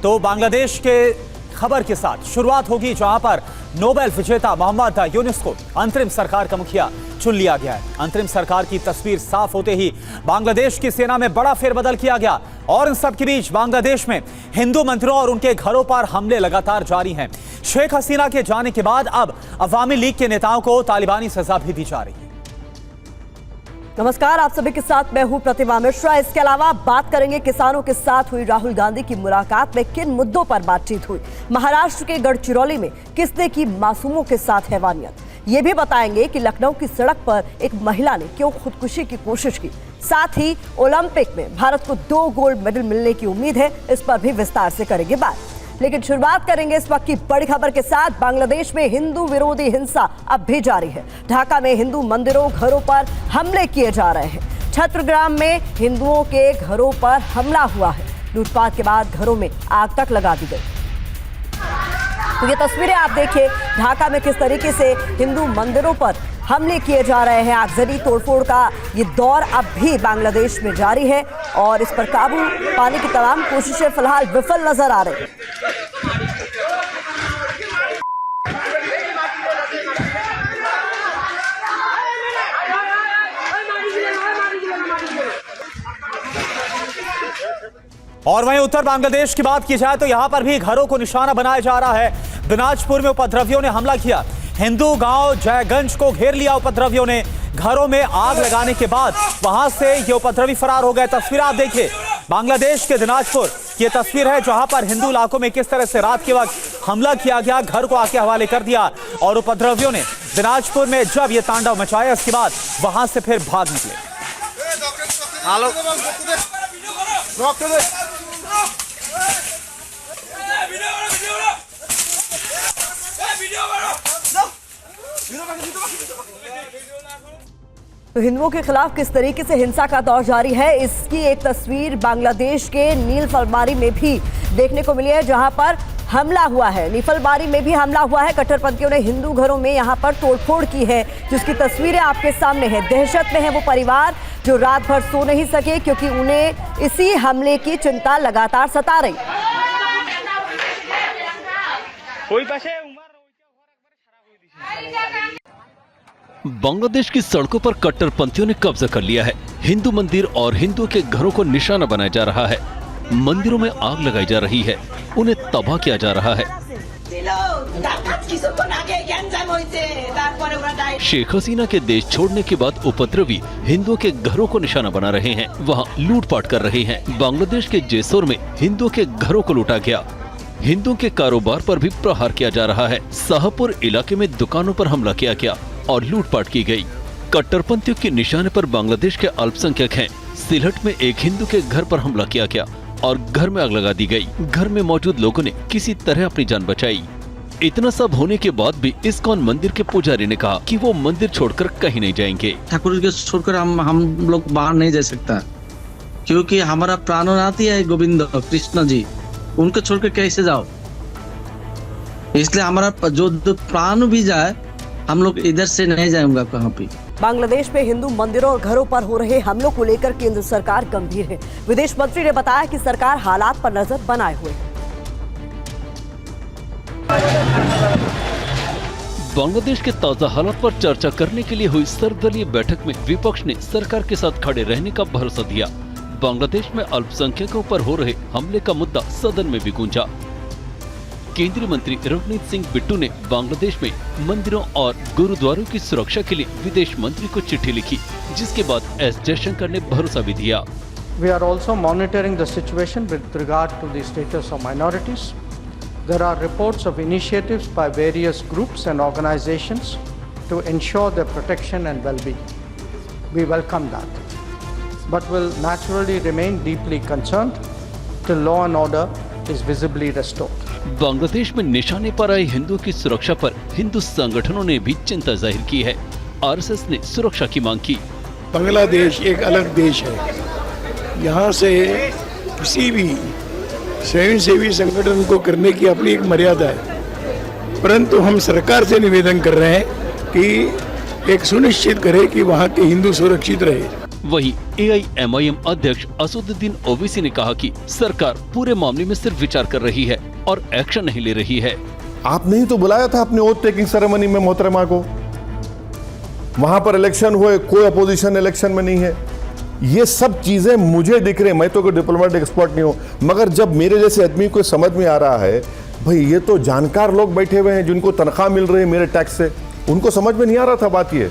तो बांग्लादेश के खबर के साथ शुरुआत होगी, जहां पर नोबेल विजेता मोहम्मद यूनुस को अंतरिम सरकार का मुखिया चुन लिया गया है। अंतरिम सरकार की तस्वीर साफ होते ही बांग्लादेश की सेना में बड़ा फेरबदल किया गया और इन सब के बीच बांग्लादेश में हिंदू मंदिरों और उनके घरों पर हमले लगातार जारी हैं। शेख हसीना के जाने के बाद अब अवामी लीग के नेताओं को तालिबानी सजा भी दी जा रही है। नमस्कार, आप सभी के साथ मैं हूं प्रतिमा मिश्रा। इसके अलावा बात करेंगे किसानों के साथ हुई राहुल गांधी की मुलाकात में किन मुद्दों पर बातचीत हुई, महाराष्ट्र के गढ़चिरौली में किसने की मासूमों के साथ हैवानियत, ये भी बताएंगे कि लखनऊ की सड़क पर एक महिला ने क्यों खुदकुशी की कोशिश की। साथ ही ओलंपिक में भारत को 2 गोल्ड मेडल मिलने की उम्मीद है, इस पर भी विस्तार से करेंगे बात। लेकिन शुरुआत करेंगे इस वक्त की बड़ी खबर के साथ। बांग्लादेश में हिंदू विरोधी हिंसा अब भी जारी है। ढाका में हिंदू मंदिरों, घरों पर हमले किए जा रहे हैं। छत्रग्राम में हिंदुओं के घरों पर हमला हुआ है। लूटपाट के बाद घरों में आग तक लगा दी गई। तो ये तस्वीरें आप देखिए, ढाका में किस तरीके से हिंदू मंदिरों पर हमले किए जा रहे हैं। आगजनी तोड़फोड़ का ये दौर अब भी बांग्लादेश में जारी है और इस पर काबू पाने की तमाम कोशिशें फिलहाल विफल नजर आ रही। और वहीं उत्तर बांग्लादेश की बात की जाए तो यहां पर भी घरों को निशाना बनाया जा रहा है। दिनाजपुर में उपद्रवियों ने हमला किया। हिंदू गांव जयगंज को घेर लिया उपद्रवियों ने। घरों में आग लगाने के बाद वहां से ये उपद्रवी फरार हो गए। तस्वीर आप देखिए, बांग्लादेश के दिनाजपुर की तस्वीर है, जहां पर हिंदू इलाकों में किस तरह से रात के वक्त हमला किया गया, घर को आके हवाले कर दिया और उपद्रवियों ने दिनाजपुर में जब ये तांडव मचाया, इसके बाद वहां से फिर भाग निकले। तो हिंदुओं के खिलाफ किस तरीके से हिंसा का दौर जारी है, इसकी एक तस्वीर बांग्लादेश के नीलफलबारी में भी देखने को मिली है, जहां पर हमला हुआ है। नीलफलबारी में भी हमला हुआ है। कट्टरपंथियों ने हिंदू घरों में यहां पर तोड़फोड़ की है, जिसकी तस्वीरें आपके सामने है। दहशत में है वो परिवार जो रात भर सो नहीं सके, क्योंकि उन्हें इसी हमले की चिंता लगातार सता रही। बांग्लादेश की सड़कों पर कट्टरपंथियों ने कब्जा कर लिया है। हिंदू मंदिर और हिंदुओं के घरों को निशाना बनाया जा रहा है। मंदिरों में आग लगाई जा रही है, उन्हें तबाह किया जा रहा है। शेख हसीना के देश छोड़ने के बाद उपद्रवी हिंदुओं के घरों को निशाना बना रहे हैं, वहां लूटपाट कर रहे हैं। बांग्लादेश के जैसोर में हिंदुओं के घरों को लूटा गया। हिंदुओं के कारोबार पर भी प्रहार किया जा रहा है। शाहपुर इलाके में दुकानों पर हमला किया गया और लूटपाट की गई। कट्टरपंथियों के निशाने पर बांग्लादेश के अल्पसंख्यक हैं। सिलहट में एक हिंदू के घर पर हमला किया गया और घर में आग लगा दी गई। घर में मौजूद लोगों ने किसी तरह अपनी जान बचाई। इतना सब होने के बाद भी इस्कॉन मंदिर के पुजारी ने कहा कि वो मंदिर छोड़कर कहीं नहीं जाएंगे। ठाकुर के छोड़कर हम लोग बाहर नहीं जा सकता, क्योंकि हमारा प्राणनाथ है गोविंद कृष्ण जी, उनको छोड़कर कैसे जाओ। इसलिए हमारा जो प्राण भी जाए, हम लोग इधर से नहीं जाएंगे कहाँ पे। बांग्लादेश में हिंदू मंदिरों और घरों पर हो रहे हमलों को लेकर केंद्र सरकार गंभीर है। विदेश मंत्री ने बताया कि सरकार हालात पर नजर बनाए हुए है। बांग्लादेश के ताजा हालात पर चर्चा करने के लिए हुई सर्वदलीय बैठक में विपक्ष ने सरकार के साथ खड़े रहने का भरोसा दिया। बांग्लादेश में अल्पसंख्यकों पर हो रहे हमले का मुद्दा सदन में भी गूंजा। केंद्रीय मंत्री रवनीत सिंह बिट्टू ने बांग्लादेश में मंदिरों और गुरुद्वारों की सुरक्षा के लिए विदेश मंत्री को चिट्ठी लिखी, जिसके बाद एस जयशंकर ने भरोसा भी दिया। We are also monitoring the situation with regard to the status of minorities. There are reports of initiatives by various groups and organizations to ensure their protection and well-being. We welcome that, but will naturally remain deeply concerned till law and order is visibly restored. Bangladesh में निशाने पर आए हिंदुओं की सुरक्षा पर हिंदू संगठनों ने भी चिंता जाहिर की है। आरएसएस ने सुरक्षा की मांग की। बांग्लादेश एक अलग देश है, यहाँ से किसी भी स्वयंसेवी संगठन को करने की अपनी एक मर्यादा है, परंतु हम सरकार से निवेदन कर रहे हैं कि एक सुनिश्चित करे कि वहाँ के हिंदू सुरक्षित रहे। वहीं AIMIM अध्यक्ष असदुद्दीन ओवैसी ने कहा कि सरकार पूरे मामले में सिर्फ विचार कर रही है और एक्शन नहीं ले रही है। आपने ही तो बुलाया था अपने ओथ टेकिंग सेरेमनी में मोहतरमा को, वहां पर इलेक्शन हुए, कोई अपोजिशन इलेक्शन में नहीं है। ये सब चीजें मुझे दिख रही, मैं तो कोई डिप्लोमेटिक एक्सपर्ट नहीं हूं, मगर जब मेरे जैसे आदमी को समझ में आ रहा है, भाई ये तो जानकार लोग बैठे हुए हैं जिनको तनख्वाह मिल रही है मेरे टैक्स से, उनको समझ में नहीं आ रहा था बात ये।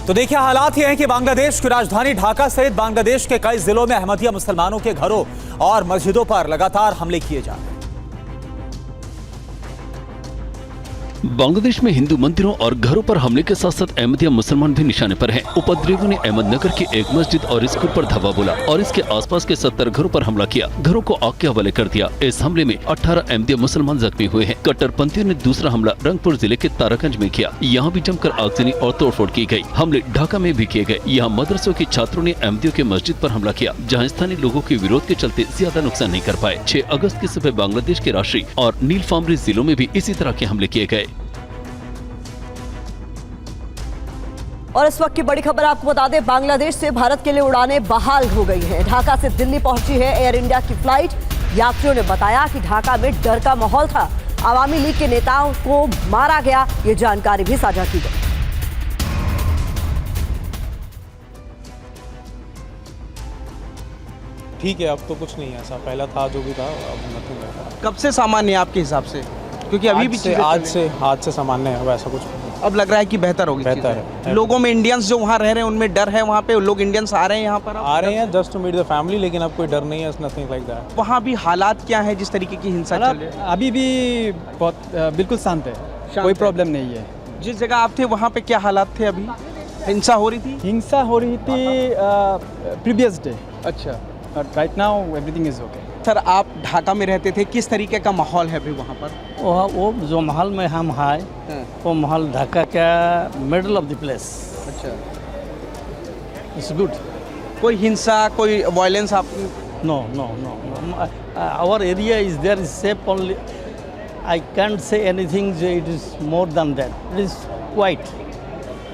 तो देखिए, हालात ये हैं कि बांग्लादेश की राजधानी ढाका सहित बांग्लादेश के कई जिलों में अहमदिया मुसलमानों के घरों और मस्जिदों पर लगातार हमले किए जा रहे हैं। बांग्लादेश में हिंदू मंदिरों और घरों पर हमले के साथ साथ अहमदिया मुसलमान भी निशाने पर हैं। उपद्रवियों ने अहमदनगर की एक मस्जिद और स्कूल पर धावा बोला और इसके आसपास के 70 घरों पर हमला किया, घरों को आग के हवाले कर दिया। इस हमले में 18 अहमदिया मुसलमान जख्मी हुए हैं। कट्टरपंथियों ने दूसरा हमला रंगपुर जिले के तारागंज में किया, यहाँ भी जमकर आगजनी और तोड़फोड़ की गई। हमले ढाका में भी किए गए। यहाँ मदरसों के छात्रों ने अहमदियों के मस्जिद पर हमला किया, जहाँ स्थानीय लोगों के विरोध के चलते ज्यादा नुकसान नहीं कर पाए। 6 अगस्त की सुबह बांग्लादेश के राशि और नीलफामरी जिलों में भी इसी तरह के हमले किए गए। और इस वक्त की बड़ी खबर आपको बता दें, बांग्लादेश से भारत के लिए उड़ानें बहाल हो गई हैं। ढाका से दिल्ली पहुंची है एयर इंडिया की फ्लाइट। यात्रियों ने बताया कि ढाका में डर का माहौल था, अवामी लीग के नेताओं को मारा गया, ये जानकारी भी साझा की गई। ठीक है, अब तो कुछ नहीं है ऐसा, पहला था जो भी था, अब नथिंग है। कब से सामान्य है आपके हिसाब से? क्योंकि अभी भी आज से सामान्य है, वैसा कुछ नहीं। अब लग रहा है कि बेहतर होगी। बेहतर है। लोगों में इंडियंस जो वहाँ रह रहे हैं उनमें डर है, वहाँ पे लोग इंडियंस आ रहे हैं यहाँ पर, आ रहे हैं just to meet the family, लेकिन अब कोई डर नहीं है, नथिंग लाइक दैट। वहाँ भी हालात क्या है, जिस तरीके की हिंसा चल रही है? अभी भी बहुत बिल्कुल शांत है, कोई प्रॉब्लम नहीं है। जिस जगह आप थे वहाँ पे क्या हालात थे? अभी हिंसा हो रही थी? हिंसा हो रही थी प्रीवियस डे। अच्छा, right now everything is okay. Sir, आप ढाका में रहते थे, किस तरीके का माहौल है अभी वहाँ पर? वो जो महल में हम हैं, वो महल ढाका का मिडल ऑफ द प्लेस। अच्छा, इट्स गुड। कोई हिंसा, कोई वायलेंस आप? No no no, our area is there is safe only. I can't say anything, it is more than that, it is quite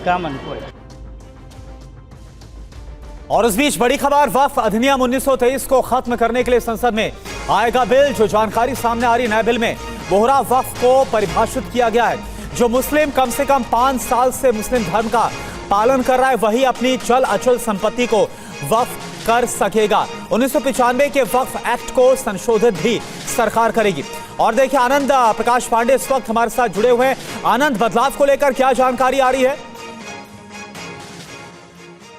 calm and quiet. और इस बीच बड़ी खबर, वक्फ अधिनियम 1923 को खत्म करने के लिए संसद में आएगा बिल। जो जानकारी सामने आ रही, नए बिल में बोहरा वक्फ को परिभाषित किया गया है। जो मुस्लिम कम से कम 5 साल से मुस्लिम धर्म का पालन कर रहा है, वही अपनी चल अचल संपत्ति को वक्फ कर सकेगा। 1995 के वक्फ एक्ट को संशोधित भी सरकार करेगी। और देखिए, आनंद प्रकाश पांडे इस वक्त हमारे साथ जुड़े हुए हैं। आनंद, बदलाव को लेकर क्या जानकारी आ रही है?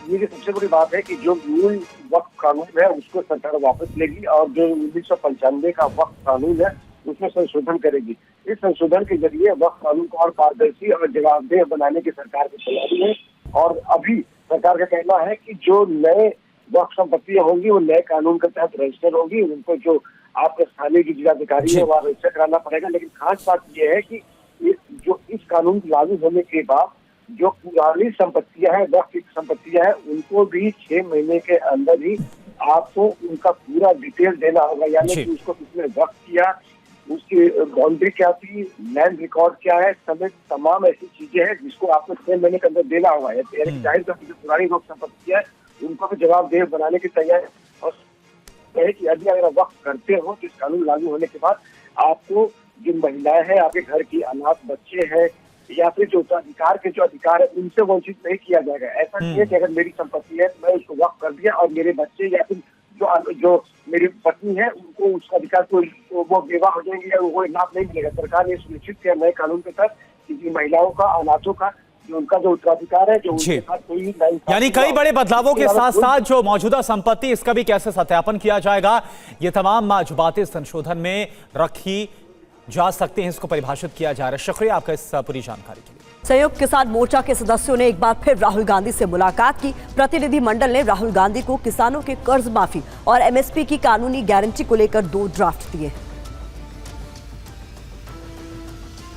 ये सबसे बड़ी बात है कि जो मूल वक्फ कानून है उसको सरकार वापस लेगी और जो 1995 का वक्फ कानून है उसमें संशोधन करेगी। इस संशोधन के जरिए वक्फ कानून को और पारदर्शी और जवाबदेह बनाने की सरकार की तैयारी है। और अभी सरकार का कहना है कि जो नए वक्फ संपत्तियां होंगी वो नए कानून के तहत रजिस्टर होगी। उनको जो आपके स्थानीय जो जिलाधिकारी है वहाँ रजिस्टर कराना पड़ेगा। लेकिन खास बात यह है कि इस कानून लागू होने के बाद जो पुरानी संपत्तियां हैं, वक्फ की संपत्तियां हैं, उनको भी 6 महीने के अंदर ही आपको उनका पूरा डिटेल देना होगा। यानी कि उसको किसने वक्फ किया, उसकी बाउंड्री क्या थी, लैंड रिकॉर्ड क्या है, समेत तमाम ऐसी चीजें हैं जिसको आपको 6 महीने के अंदर देना होगा। जाहिर तौर पर जो पुरानी वक्फ संपत्तियां है उनको भी जवाबदेह बनाने की तैयारी। और कि यदि अगर वक्फ करते हो तो इस कानून लागू होने के बाद आपको जो महिलाएं हैं, आपके घर की अनाथ बच्चे हैं या फिर जो उत्तराधिकार के जो अधिकार है उनसे वंचित नहीं किया जाएगा। ऐसा नहीं है कि अगर मेरी संपत्ति है मैं उसको वक्फ कर दिया और मेरे बच्चे या फिर जो मेरी पत्नी है उनको उसका अधिकार वो बेवा हो जाएंगे या वो लाभ नहीं मिलेगा। सरकार ने सुनिश्चित किया नए कानून के तहत कि महिलाओं का, अनाथों का जो उनका जो उत्तराधिकार है, जो उनके साथ कोई, यानी कई बड़े बदलावों के साथ साथ जो मौजूदा संपत्ति, इसका भी कैसे सत्यापन किया जाएगा, ये तमाम जो बातें संशोधन में रखी जा सकते हैं, इसको परिभाषित किया जा रहा है। शुक्रिया आपका इस पूरी जानकारी के लिए। संयुक्त किसान मोर्चा के सदस्यों ने एक बार फिर राहुल गांधी से मुलाकात की। प्रतिनिधि मंडल ने राहुल गांधी को किसानों के कर्ज माफी और एमएसपी की कानूनी गारंटी को लेकर 2 ड्राफ्ट दिए।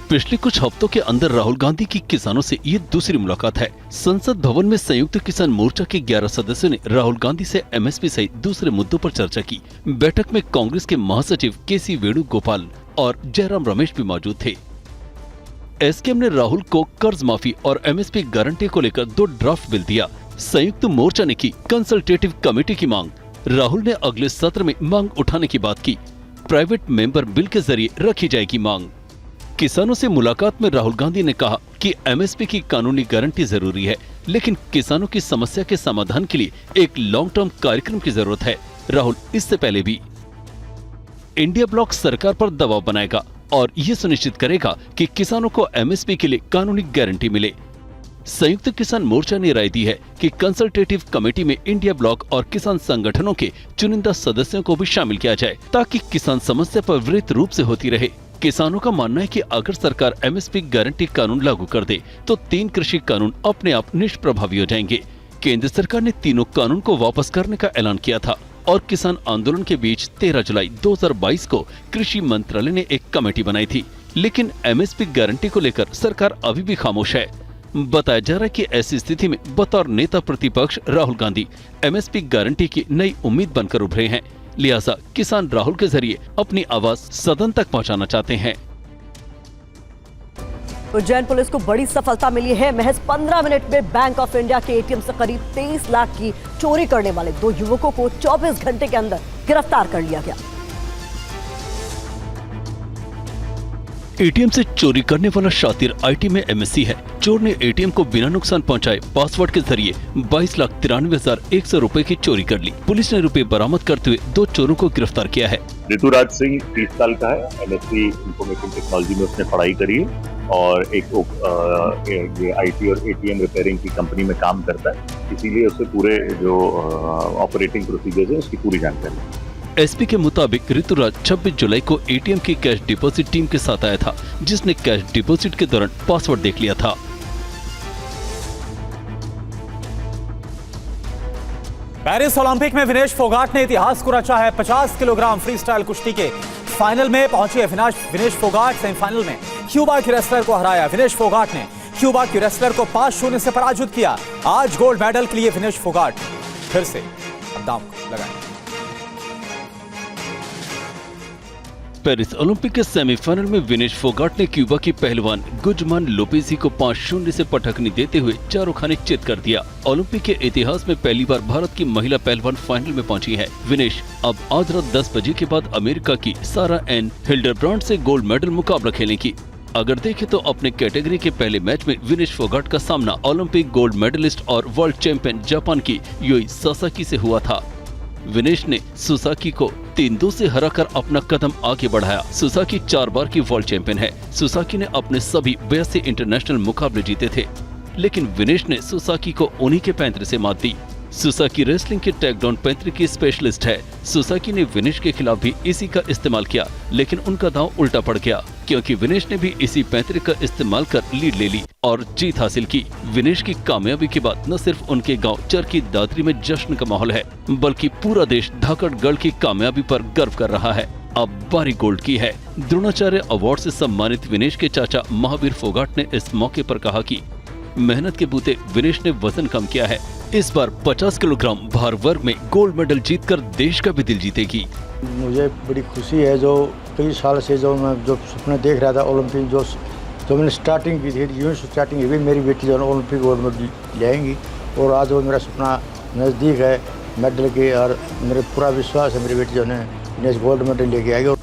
पिछले कुछ हफ्तों के अंदर राहुल गांधी की किसानों से ये दूसरी मुलाकात है। संसद भवन में संयुक्त किसान मोर्चा के 11 सदस्यों ने राहुल गांधी से एमएसपी सहित दूसरे मुद्दों पर चर्चा की। बैठक में कांग्रेस के महासचिव केसी वेणुगोपाल और जयराम रमेश भी मौजूद थे। एसकेएम ने राहुल को कर्ज माफी और एमएसपी गारंटी को लेकर 2 ड्राफ्ट बिल दिया। संयुक्त मोर्चा ने की कंसल्टेटिव कमेटी की मांग। राहुल ने अगले सत्र में मांग उठाने की बात की। प्राइवेट मेंबर बिल के जरिए रखी जाएगी मांग। किसानों से मुलाकात में राहुल गांधी ने कहा कि एमएसपी की कानूनी गारंटी जरूरी है, लेकिन किसानों की समस्या के समाधान के लिए एक लॉन्ग टर्म कार्यक्रम की जरूरत है। राहुल इससे पहले भी इंडिया ब्लॉक सरकार पर दबाव बनाएगा और ये सुनिश्चित करेगा कि किसानों को एमएसपी के लिए कानूनी गारंटी मिले। संयुक्त किसान मोर्चा ने राय दी है कि कंसल्टेटिव कमेटी में इंडिया ब्लॉक और किसान संगठनों के चुनिंदा सदस्यों को भी शामिल किया जाए, ताकि किसान समस्या पर त्वरित रूप से होती रहे। किसानों का मानना है कि अगर सरकार एमएसपी गारंटी कानून लागू कर दे तो 3 कृषि कानून अपने आप निष्प्रभावी हो जाएंगे। केंद्र सरकार ने तीनों कानून को वापस करने का ऐलान किया था और किसान आंदोलन के बीच 13 जुलाई 2022 को कृषि मंत्रालय ने एक कमेटी बनाई थी, लेकिन एमएसपी गारंटी को लेकर सरकार अभी भी खामोश है। बताया जा रहा है कि ऐसी स्थिति में बतौर नेता प्रतिपक्ष राहुल गांधी एमएसपी गारंटी की नई उम्मीद बनकर उभरे हैं। लिहाजा किसान राहुल के जरिए अपनी आवाज सदन तक पहुंचाना चाहते हैं। उज्जैन पुलिस को बड़ी सफलता मिली है। महज 15 मिनट में बैंक ऑफ इंडिया के एटीएम से करीब 23 लाख की चोरी करने वाले 2 युवकों को 24 घंटे के अंदर गिरफ्तार कर लिया गया। एटीएम से चोरी करने वाला शातिर आईटी में एमएससी है। चोर ने एटीएम को बिना नुकसान पहुंचाए पासवर्ड के जरिए 22,93,100 रुपए की चोरी कर ली। पुलिस ने रुपए बरामद करते हुए 2 चोरों को गिरफ्तार किया है। ऋतुराज सिंह 30 साल का है। एमएससी इंफॉर्मेशन टेक्नोलॉजी में उसने पढ़ाई करी है और एक ये आईटी और एटीएम रिपेयरिंग की कंपनी में काम करता है, इसीलिए उसे पूरे जो ऑपरेटिंग प्रोसीजर्स है उसकी पूरी जानकारी है। एसपी के मुताबिक ऋतुराज 26 जुलाई को एटीएम की कैश डिपॉजिट टीम के साथ आया था, जिसने कैश डिपॉजिट के दौरान पासवर्ड देख लिया था। पेरिस ओलंपिक में विनेश फोगाट ने इतिहास को रचा है। 50 किलोग्राम फ्री स्टाइल कुश्ती के फाइनल में पहुंचे विनेश फोगाट सेमीफाइनल में क्यूबा की रेसलर को हराया। विनेश फोगाट ने क्यूबा की रेसलर को 5-0 से पराजित किया। आज गोल्ड मेडल के लिए विनेश फोगाट फिर से दांव लगाए। पेरिस ओलंपिक के सेमीफाइनल में विनेश फोगाट ने क्यूबा की पहलवान गुजमान लोपेजी को 5-0 से पटखनी देते हुए चारों खाने चित कर दिया। ओलंपिक के इतिहास में पहली बार भारत की महिला पहलवान फाइनल में पहुंची है। विनेश अब आज रात 10 बजे के बाद अमेरिका की सारा एन हिल्डरब्रांड से गोल्ड मेडल मुकाबला खेलेंगी। अगर देखें तो अपने कैटेगरी के पहले मैच में विनेश फोगाट का सामना ओलंपिक गोल्ड मेडलिस्ट और वर्ल्ड चैंपियन जापान की यूई सासाकी से हुआ था। विनेश ने सुसाकी को 3-2 से हराकर अपना कदम आगे बढ़ाया। सुसाकी 4 बार की वर्ल्ड चैंपियन है। सुसाकी ने अपने सभी 82 इंटरनेशनल मुकाबले जीते थे, लेकिन विनेश ने सुसाकी को उन्हीं के पैंतरे से मात दी। सुसाकी रेसलिंग के टैगडाउन पैंतरे की स्पेशलिस्ट है। सुसाकी ने विनेश के खिलाफ भी इसी का इस्तेमाल किया, लेकिन उनका दांव उल्टा पड़ गया, क्योंकि विनेश ने भी इसी पैंतरे का इस्तेमाल कर लीड ले ली और जीत हासिल की। विनेश की कामयाबी के बाद न सिर्फ उनके गांव चरखी दादरी में जश्न का माहौल है, बल्कि पूरा देश धाकड़गढ़ की कामयाबी पर गर्व कर रहा है। अब बारी गोल्ड की है। द्रोणाचार्य अवार्ड से सम्मानित विनेश के चाचा महावीर फोगाट ने इस मौके पर कहा कि मेहनत के बूते विनेश ने वजन कम किया है। इस बार 50 किलोग्राम भार वर्ग में गोल्ड मेडल जीतकर देश का भी दिल जीतेगी। मुझे बड़ी खुशी है, जो कई साल से जो मैं जो सपने देख रहा था ओलंपिक, जो मैंने स्टार्टिंग की थी, यूँ स्टार्टिंग हुई, मेरी बेटी जो ओलंपिक गोल्ड मेडल ले आएंगी और आज वो मेरा सपना नज़दीक है मेडल के, और मेरे पूरा विश्वास है मेरी बेटी जो है गोल्ड मेडल लेके आएगी।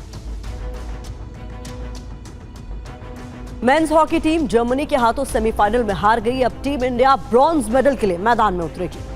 मेंस हॉकी टीम जर्मनी के हाथों सेमीफाइनल में हार गई। अब टीम इंडिया ब्रॉन्ज मेडल के लिए मैदान में उतरेगी।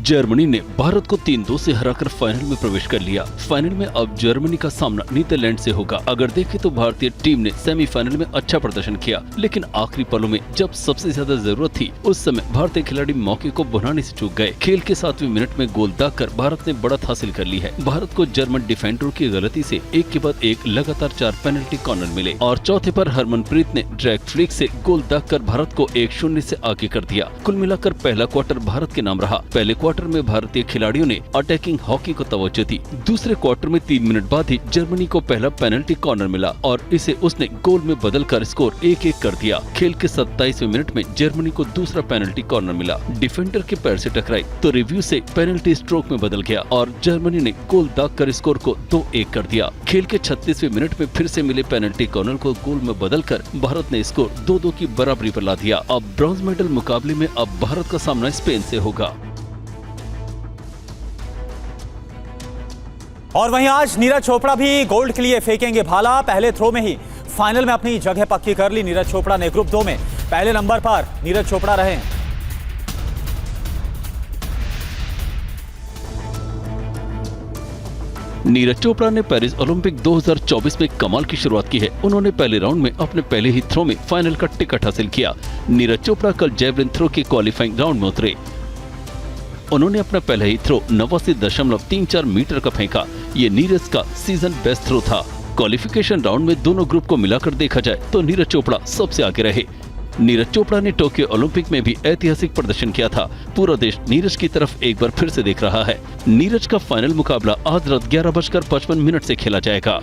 जर्मनी ने भारत को 3-2 से हराकर फाइनल में प्रवेश कर लिया। फाइनल में अब जर्मनी का सामना नीदरलैंड से होगा। अगर देखें तो भारतीय टीम ने सेमीफाइनल में अच्छा प्रदर्शन किया, लेकिन आखिरी पलों में जब सबसे ज्यादा जरूरत थी उस समय भारतीय खिलाड़ी मौके को बनाने से चूक गए। खेल के 7वें मिनट में गोल दागकर भारत ने बढ़त हासिल कर ली है। भारत को जर्मन डिफेंडरों की गलती से एक के बाद एक लगातार 4 पेनल्टी कॉर्नर मिले और चौथे पर हरमनप्रीत ने ड्रैग फ्लिक से गोल दागकर भारत को 1-0 से आगे कर दिया। कुल मिलाकर पहला क्वार्टर भारत के नाम रहा। पहले क्वार्टर में भारतीय खिलाड़ियों ने अटैकिंग हॉकी को तवज्जो दी। दूसरे क्वार्टर में 3 मिनट बाद ही जर्मनी को पहला पेनल्टी कॉर्नर मिला और इसे उसने गोल में बदलकर स्कोर 1-1 कर दिया। खेल के 27वें मिनट में जर्मनी को दूसरा पेनल्टी कॉर्नर मिला, डिफेंडर के पैर से टकराई तो रिव्यू से पेनल्टी स्ट्रोक में बदल गया और जर्मनी ने गोल दागकर स्कोर को 2-1 कर दिया। खेल के 36वें मिनट में फिर से मिले पेनल्टी कॉर्नर को गोल में बदलकर भारत ने स्कोर 2-2 की बराबरी पर ला दिया। अब ब्रॉन्ज मेडल मुकाबले में अब भारत का सामना स्पेन से होगा। और वहीं आज नीरज चोपड़ा भी गोल्ड के लिए फेंकेंगे भाला। पहले थ्रो में ही फाइनल में अपनी जगह पक्की कर ली नीरज चोपड़ा ने। ग्रुप 2 में पहले नंबर पर नीरज चोपड़ा रहे। नीरज चोपड़ा ने पेरिस ओलंपिक 2024 में कमाल की शुरुआत की है। उन्होंने पहले राउंड में अपने पहले ही थ्रो में फाइनल का टिकट हासिल किया। नीरज चोपड़ा कल जेवलिन थ्रो के क्वालिफाइंग राउंड में उतरे। उन्होंने अपना पहला ही थ्रो 89.34 मीटर का फेंका। ये नीरज का सीजन बेस्ट थ्रो था। क्वालिफिकेशन राउंड में दोनों ग्रुप को मिलाकर देखा जाए तो नीरज चोपड़ा सबसे आगे रहे। नीरज चोपड़ा ने टोक्यो ओलंपिक में भी ऐतिहासिक प्रदर्शन किया था। पूरा देश नीरज की तरफ एक बार फिर से देख रहा है। नीरज का फाइनल मुकाबला आज रात 11:55 से खेला जाएगा।